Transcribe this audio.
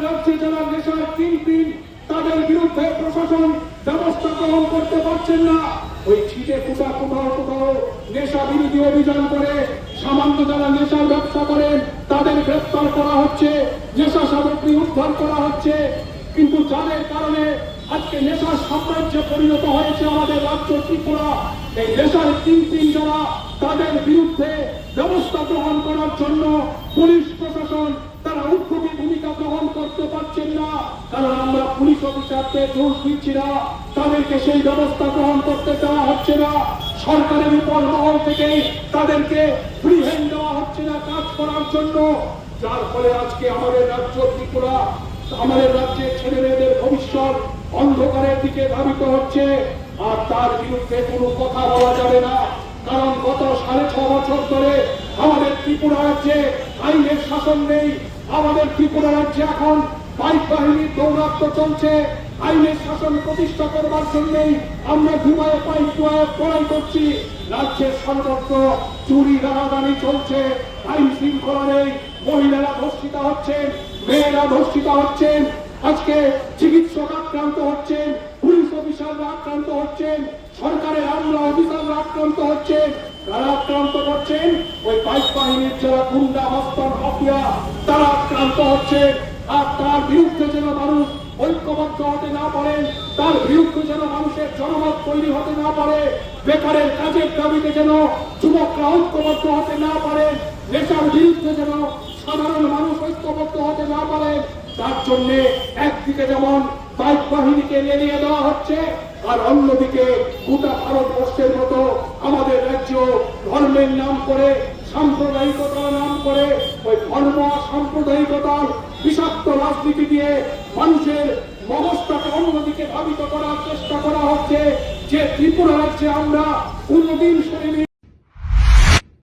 রাজ্যে যারা নেশার কিংপিন তাদের বিরুদ্ধে প্রশাসন ব্যবস্থা গ্রহণ করতে পারছেন না। ওই ছিটে ফুটা কোথাও কোথাও নেশা বিরোধী অভিযান করে সামান্য যারা নেশার ব্যবসা করেন তাদের গ্রেফতার করা হচ্ছে, নেশা সামগ্রী উদ্ধার করা হচ্ছে। কিন্তু যাদের কারণে আজকে নেশার সাম্রাজ্যে পরিণত হয়েছে আমাদের রাজ্য ত্রিপুরা, এই নেশার কিংপিন যারা তাদের বিরুদ্ধে ব্যবস্থা গ্রহণ করার জন্য পুলিশ প্রশাসন তারা উদ্যোগী ভূমিকা গ্রহণ করতে পারছেন না। কারণ আমরা পুলিশ অফিসারদের দোষ দিচ্ছি না, তাদেরকে সেই ব্যবস্থা গ্রহণ করতে দেওয়া হচ্ছে না। সরকারের উপর মহল থেকে তাদেরকে ফ্রি হ্যান্ড দেওয়া হচ্ছে না কাজ করার জন্য, যার ফলে আজকে আমাদের রাজ্য ত্রিপুরা, আমাদের রাজ্যের ছেলে মেয়েদের ভবিষ্যৎ অন্ধকারের দিকে ধাবিত হচ্ছে। আর তার বিরুদ্ধে কোনো কথা বলা যাবে না, কারণ গত 6.5 বছর ধরে আমাদের ত্রিপুরা রাজ্যে আইনের শাসন নেই। আমাদের ত্রিপুরা রাজ্যে এখন বাইক বাহিনীর দৌরাত্ম চলছে। আইনের শাসন প্রতিষ্ঠা করবার জন্যই আমরা ঘুমায় পাইক লড়াই করছি। রাজ্যের সর্বত্র চুরি রাহাজানি চলছে, আইন শৃঙ্খলা নেই, মহিলারা ধর্ষিত হচ্ছেন, মেয়েরা ধর্ষিত হচ্ছেন, আজকে চিকিৎসক আক্রান্ত হচ্ছেন, পুলিশ অফিসাররা আক্রান্ত হচ্ছেন, সরকারের আমলা অফিসাররা আক্রান্ত হচ্ছেন। তারা আক্রান্ত করছেন ওই বাইক বাহিনীর যারা গুন্ডা মস্তান মাফিয়া তারা আক্রান্ত হচ্ছে। আর তার বিরুদ্ধে যেন মানুষ ঐক্যবদ্ধ হতে না পারেন, তার বিরুদ্ধে যেন মানুষের জনমত তৈরি হতে না পারে, বেকারের কাজের দাবিতে যেন যুবকরা ঐক্যবদ্ধ হতে না পারে, নেশার বিরুদ্ধে যেন সাধারণ মানুষ ঐক্যবদ্ধ হতে না পারে, তার জন্য একদিকে যেমন বাইক বাহিনীকে নিয়ে দেওয়া হচ্ছে, আর অন্যদিকে গোটা ভারতবর্ষের মতো আমাদের রাজ্য ধর্মের নাম করে, সাম্প্রদায়িকতার নাম করে ওই ধর্ম সাম্প্রদায়িকতার বিষাক্ত রাজনীতি দিয়ে মানুষের মগজটাকে অন্যদিকে ধাবিত করার চেষ্টা করা হচ্ছে। যে ত্রিপুরা রাজ্যে আমরা কোনদিন শুনিনি